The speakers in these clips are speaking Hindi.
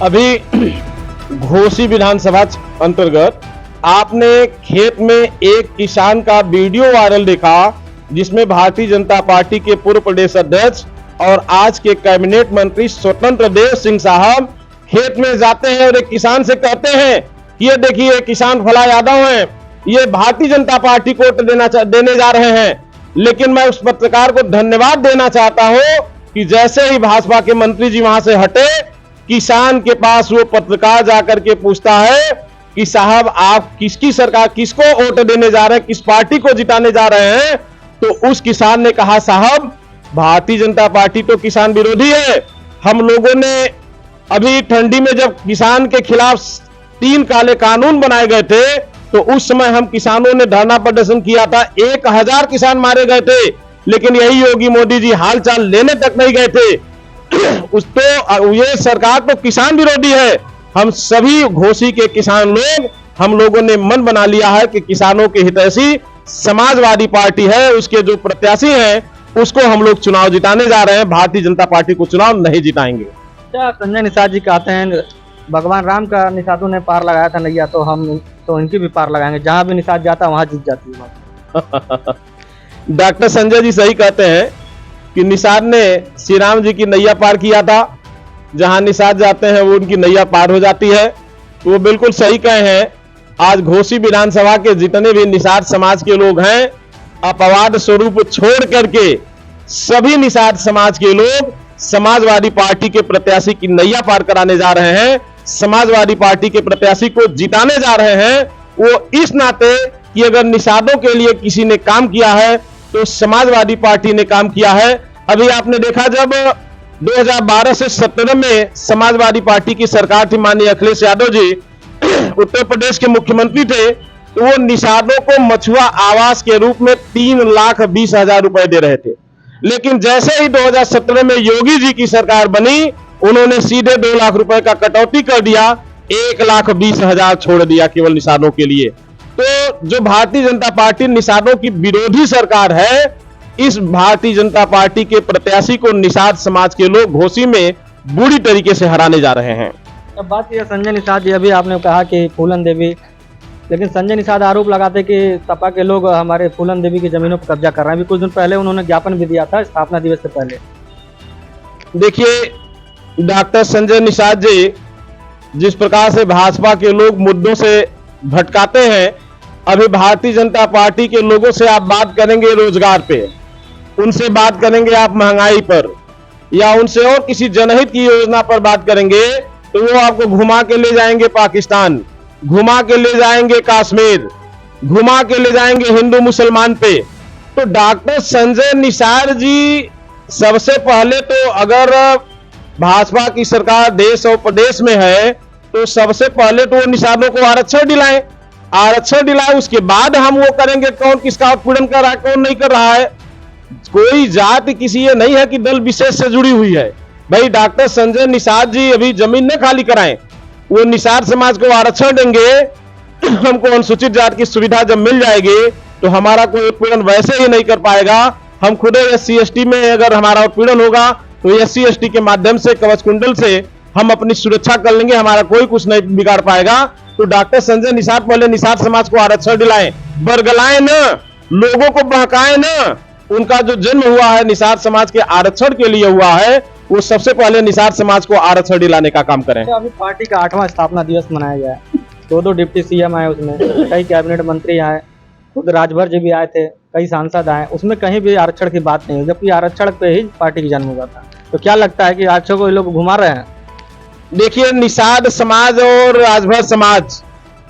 अभी घोसी विधानसभा अंतर्गत आपने खेत में एक किसान का वीडियो वायरल देखा, जिसमें भारतीय जनता पार्टी के पूर्व प्रदेश अध्यक्ष और आज के कैबिनेट मंत्री स्वतंत्र देव सिंह साहब खेत में जाते हैं और एक किसान से कहते हैं कि ये देखिए किसान फला यादव हैं, ये भारतीय जनता पार्टी को देने जा रहे हैं। लेकिन मैं उस पत्रकार को धन्यवाद देना चाहता हूं कि जैसे ही भाजपा के मंत्री जी वहां से हटे, किसान के पास वो पत्रकार जाकर के पूछता है कि साहब आप किसकी सरकार, किसको वोट देने जा रहे हैं, किस पार्टी को जिताने जा रहे हैं। तो उस किसान ने कहा, साहब भारतीय जनता पार्टी तो किसान विरोधी है। हम लोगों ने अभी ठंडी में जब किसान के खिलाफ 3 काले कानून बनाए गए थे, तो उस समय हम किसानों ने धरना प्रदर्शन किया था। 1000 किसान मारे गए थे, लेकिन यही योगी मोदी जी हालचाल लेने तक नहीं गए थे। ये सरकार तो किसान विरोधी है। हम सभी घोसी के किसान लोग, हम लोगों ने मन बना लिया है कि किसानों के हितैषी समाजवादी पार्टी है, उसके जो प्रत्याशी हैं उसको हम लोग चुनाव जिताने जा रहे हैं। भारतीय जनता पार्टी को चुनाव नहीं जिताएंगे। क्या संजय निषाद जी कहते हैं भगवान राम का निषादों ने पार लगाया था नैया, तो हम तो इनकी भी पार लगाएंगे, जहां भी निषाद जाता है वहां जीत जाती है। डॉक्टर संजय जी सही कहते हैं कि निषाद ने श्री राम जी की नैया पार किया था, जहां निषाद जाते हैं वो उनकी नैया पार हो जाती है। तो वो बिल्कुल सही कहे हैं। आज घोसी विधानसभा के जितने भी निषाद समाज के लोग हैं, अपवाद स्वरूप छोड़ करके सभी निषाद समाज के लोग समाजवादी पार्टी के प्रत्याशी की नैया पार कराने जा रहे हैं, समाजवादी पार्टी के प्रत्याशी को जिताने जा रहे हैं। वो इस नाते कि अगर निषादों के लिए किसी ने काम किया है तो समाजवादी पार्टी ने काम किया है। अभी आपने देखा जब 2012 से 17 में समाजवादी पार्टी की सरकार थी, माननीय अखिलेश यादव जी उत्तर प्रदेश के मुख्यमंत्री थे, तो वो निषादों को मछुआ आवास के रूप में 3,20,000 रुपए दे रहे थे। लेकिन जैसे ही 2017 में योगी जी की सरकार बनी, उन्होंने सीधे 2 लाख रुपए का कटौती कर दिया, 1,20,000 छोड़ दिया केवल निषादों के लिए। तो जो भारतीय जनता पार्टी निषादों की विरोधी सरकार है, इस भारतीय जनता पार्टी के प्रत्याशी को निषाद समाज के लोग घोसी में बुरी तरीके से हराने जा रहे हैं। अब बात यह संजय निषाद जी, अभी आपने कहा कि फूलन देवी, लेकिन संजय निषाद आरोप लगाते कि सपा के लोग हमारे फूलन देवी की जमीनों पर कब्जा कर रहे हैं। अभी कुछ दिन पहले उन्होंने ज्ञापन भी दिया था स्थापना दिवस से पहले। देखिए डॉक्टर संजय निषाद जी जिस प्रकार से भाजपा के लोग मुद्दों से भटकाते हैं, अभी भारतीय जनता पार्टी के लोगों से आप बात करेंगे रोजगार पे, उनसे बात करेंगे आप महंगाई पर, या उनसे और किसी जनहित की योजना पर बात करेंगे, तो वो आपको घुमा के ले जाएंगे पाकिस्तान, घुमा के ले जाएंगे कश्मीर, घुमा के ले जाएंगे हिंदू मुसलमान पे। तो डॉक्टर संजय निषाद जी सबसे पहले तो अगर भाजपा की सरकार देश और प्रदेश में है, तो सबसे पहले तो वो निषादों को आरक्षण दिलाएं, आरक्षण दिलाएं, उसके बाद हम वो करेंगे कौन किसका उत्पीड़न कर रहा है, कौन नहीं कर रहा है। कोई जाति किसी ये नहीं है कि दल विशेष से जुड़ी हुई है। भाई डॉक्टर संजय निषाद जी अभी जमीन न खाली कराएं, वो निषाद समाज को आरक्षण देंगे, हमको अनुसूचित जाति की सुविधा जब मिल जाएगी तो हमारा कोई उत्पीड़न वैसे ही नहीं कर पाएगा। हम खुद SC ST में अगर हमारा उत्पीड़न होगा तो SC ST के माध्यम से कवच कुंडल से हम अपनी सुरक्षा कर लेंगे, हमारा कोई कुछ नहीं बिगाड़ पाएगा। तो डॉक्टर संजय निषाद पहले निषाद समाज को आरक्षण दिलाएं, बरगलाएं न, लोगों को बहकाएं न। उनका जो जन्म हुआ है निषाद समाज के आरक्षण के लिए हुआ है, वो सबसे पहले निषाद समाज को आरक्षण दिलाने का काम करें। अभी पार्टी का 8वां स्थापना दिवस मनाया गया है, 2 डिप्टी CM आए, उसमें कई कैबिनेट मंत्री आए, खुद राजभर जी भी आए थे, कई सांसद आए, उसमें कहीं भी आरक्षण की बात नहीं है, जबकि आरक्षण पे ही पार्टी की जन्म हुआ था। तो क्या लगता है कि आरक्षण को ये लोग घुमा रहे हैं? देखिए निषाद समाज और राजभर समाज,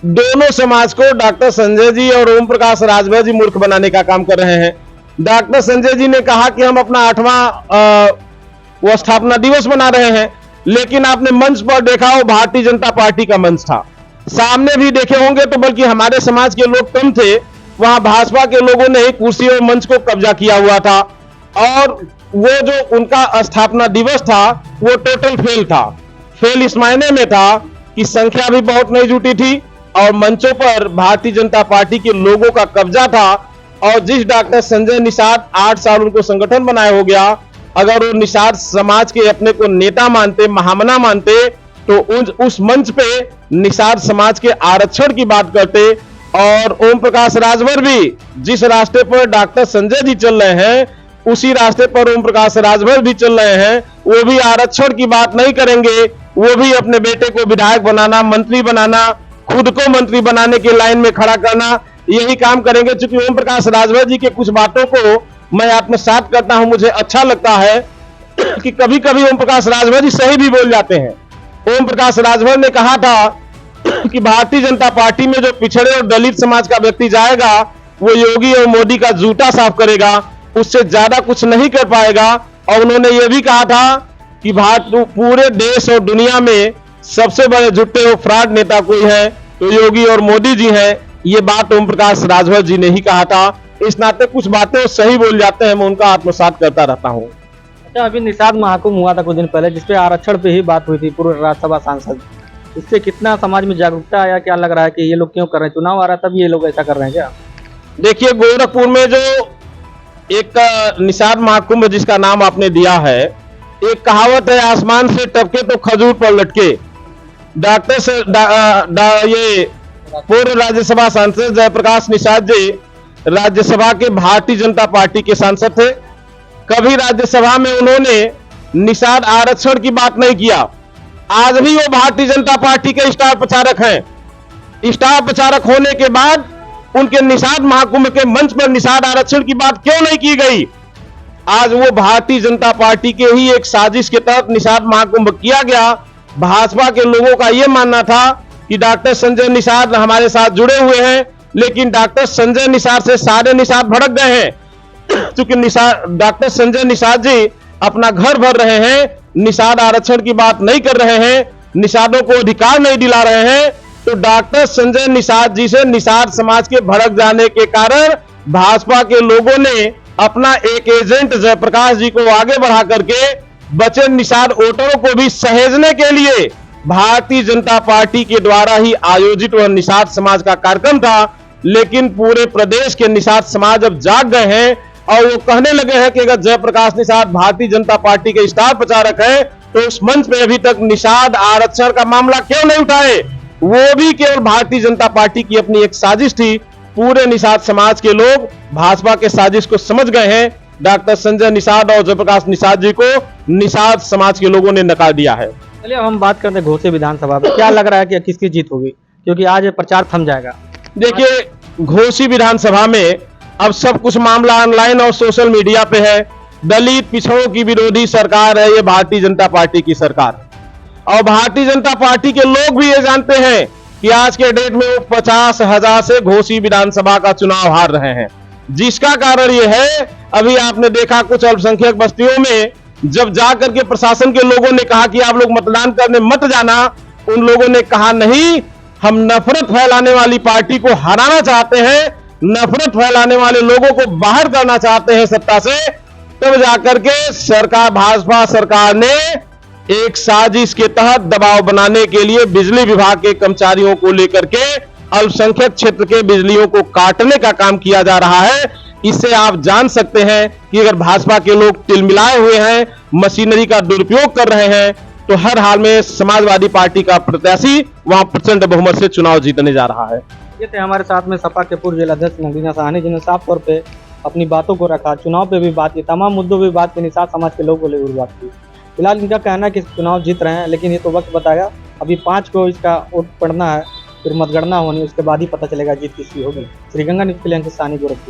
दोनों समाज को डॉक्टर संजय जी और ओम प्रकाश राजभर जी मूर्ख बनाने का काम कर रहे हैं। डॉक्टर संजय जी ने कहा कि हम अपना 8वां वो स्थापना दिवस मना रहे हैं, लेकिन आपने मंच पर देखा वो भारतीय जनता पार्टी का मंच था। सामने भी देखे होंगे तो बल्कि हमारे समाज के लोग कम थे, वहां भाजपा के लोगों ने ही कुर्सी और मंच को कब्जा किया हुआ था। और वो जो उनका स्थापना दिवस था वो टोटल फेल था। फेल इस मायने में था कि संख्या भी बहुत नहीं जुटी थी और मंचों पर भारतीय जनता पार्टी के लोगों का कब्जा था। और जिस डॉक्टर संजय निषाद 8 साल उनको संगठन बनाए हो गया, अगर वो निषाद समाज के अपने को नेता मानते, महामना मानते, तो उस मंच पे निषाद समाज के आरक्षण की बात करते, और ओम प्रकाश राजभर भी जिस रास्ते पर डॉक्टर संजय जी चल रहे हैं उसी रास्ते पर ओम प्रकाश राजभर भी चल रहे हैं। वो भी आरक्षण की बात नहीं करेंगे, वो भी अपने बेटे को विधायक बनाना, मंत्री बनाना, खुद को मंत्री बनाने के लाइन में खड़ा करना, यही काम करेंगे। चूंकि ओम प्रकाश राजभर जी के कुछ बातों को मैं आत्मसात करता हूं, मुझे अच्छा लगता है कि कभी कभी ओम प्रकाश राजभर जी सही भी बोल जाते हैं। ओम प्रकाश राजभर ने कहा था कि भारतीय जनता पार्टी में जो पिछड़े और दलित समाज का व्यक्ति जाएगा वो योगी और मोदी का जूता साफ करेगा, उससे ज्यादा कुछ नहीं कर पाएगा। और उन्होंने ये भी कहा था कि पूरे देश और दुनिया में सबसे बड़े झूठे और फ्रॉड नेता कोई है तो योगी और मोदी जी हैं। ये बात ओम प्रकाश राजभर जी ने ही कहा था। इस नाते कुछ बातें सही बोल जाते हैं, मैं उनका आत्मसात करता रहता हूँ। अच्छा, अभी निषाद महाकुंभ हुआ था कुछ दिन पहले, जिसपे आरक्षण पे ही बात हुई थी, पूर्व राज्यसभा सांसद। इससे कितना समाज में जागरूकता आया? क्या लग रहा है कि ये लोग क्यों कर रहे हैं? चुनाव आ रहा है तब ये लोग ऐसा कर रहे हैं क्या? देखिए, गोरखपुर में जो एक निषाद महाकुंभ जिसका नाम आपने दिया है, एक कहावत है, आसमान से टपके तो खजूर पर लटके। ये पूर्व राज्यसभा सांसद जयप्रकाश निषाद जी राज्यसभा के भारतीय जनता पार्टी के सांसद थे। कभी राज्यसभा में उन्होंने निषाद आरक्षण की बात नहीं किया। आज भी वो भारतीय जनता पार्टी के स्टार प्रचारक हैं। स्टार प्रचारक होने के बाद उनके निषाद महाकुंभ के मंच पर निषाद आरक्षण की बात क्यों नहीं की गई? आज वो भारतीय जनता पार्टी के ही एक साजिश के तहत निषाद महाकुंभ किया गया। भाजपा के लोगों का यह मानना था कि डॉक्टर संजय निषाद हमारे साथ जुड़े हुए हैं, लेकिन डॉक्टर संजय निषाद से सारे निषाद भड़क गए हैं। क्योंकि डॉक्टर संजय निषाद जी अपना घर भर रहे हैं, निषाद आरक्षण की बात नहीं कर रहे हैं, निषादों को अधिकार नहीं दिला रहे हैं। तो डॉक्टर संजय निषाद जी से निषाद समाज के भड़क जाने के कारण भाजपा के लोगों ने अपना एक एजेंट जयप्रकाश जी को आगे बढ़ा करके बचे निषाद वोटरों को भी सहेजने के लिए भारतीय जनता पार्टी के द्वारा ही आयोजित वह निषाद समाज का कार्यक्रम था। लेकिन पूरे प्रदेश के निषाद समाज अब जाग गए हैं और वो कहने लगे हैं कि अगर जयप्रकाश निषाद भारतीय जनता पार्टी के स्टार प्रचारक हैं तो उस मंच पे अभी तक निषाद आरक्षण का मामला क्यों नहीं उठाए? वो भी केवल भारतीय जनता पार्टी की अपनी एक साजिश थी। पूरे निषाद समाज के लोग भाजपा के साजिश को समझ गए हैं। डॉक्टर संजय निषाद और जयप्रकाश निषाद जी को निषाद समाज के लोगों ने नकार दिया है। चलिए, अब हम बात करते हैं घोसी विधानसभा में। क्या लग रहा है कि किसकी जीत होगी, क्योंकि आज ये प्रचार थम जाएगा? देखिए, घोसी विधानसभा में अब सब कुछ मामला ऑनलाइन और सोशल मीडिया पे है। दलित पिछड़ों की विरोधी सरकार है ये भारतीय जनता पार्टी की सरकार, और भारतीय जनता पार्टी के लोग भी ये जानते हैं कि आज के डेट में वो 50,000 से घोसी विधानसभा का चुनाव हार रहे हैं। जिसका कारण ये है, अभी आपने देखा कुछ अल्पसंख्यक बस्तियों में जब जाकर के प्रशासन के लोगों ने कहा कि आप लोग मतदान करने मत जाना, उन लोगों ने कहा नहीं, हम नफरत फैलाने वाली पार्टी को हराना चाहते हैं, नफरत फैलाने वाले लोगों को बाहर करना चाहते हैं सत्ता से। तब जाकर के सरकार, भाजपा सरकार ने एक साजिश के तहत दबाव बनाने के लिए बिजली विभाग के कर्मचारियों को लेकर के अल्पसंख्यक क्षेत्र के बिजलियों को काटने का काम किया जा रहा है। इससे आप जान सकते हैं कि अगर भाजपा के लोग तिलमिलाए हुए हैं, मशीनरी का दुरुपयोग कर रहे हैं, तो हर हाल में समाजवादी पार्टी का प्रत्याशी वहां प्रचंड बहुमत से चुनाव जीतने जा रहा है। ये थे हमारे साथ में सपा के पूर्व जिलाध्यक्ष नगीना साहनी, जिन्होंने साफ तौर पे अपनी बातों को रखा, चुनाव पे भी बात की, तमाम मुद्दों पे भी बात की, निषाद समाज के लोगों को लेकर बात की। फिलहाल इनका कहना है कि चुनाव जीत रहे हैं, लेकिन ये तो वक्त बताएगा। अभी 5 को इसका वोट पड़ना है, फिर मतगणना होनी, उसके बाद ही पता चलेगा जीत किसकी होगी। श्रीगंगा न्यूज़ के लिए अंकित साहनी, गोरखपुर।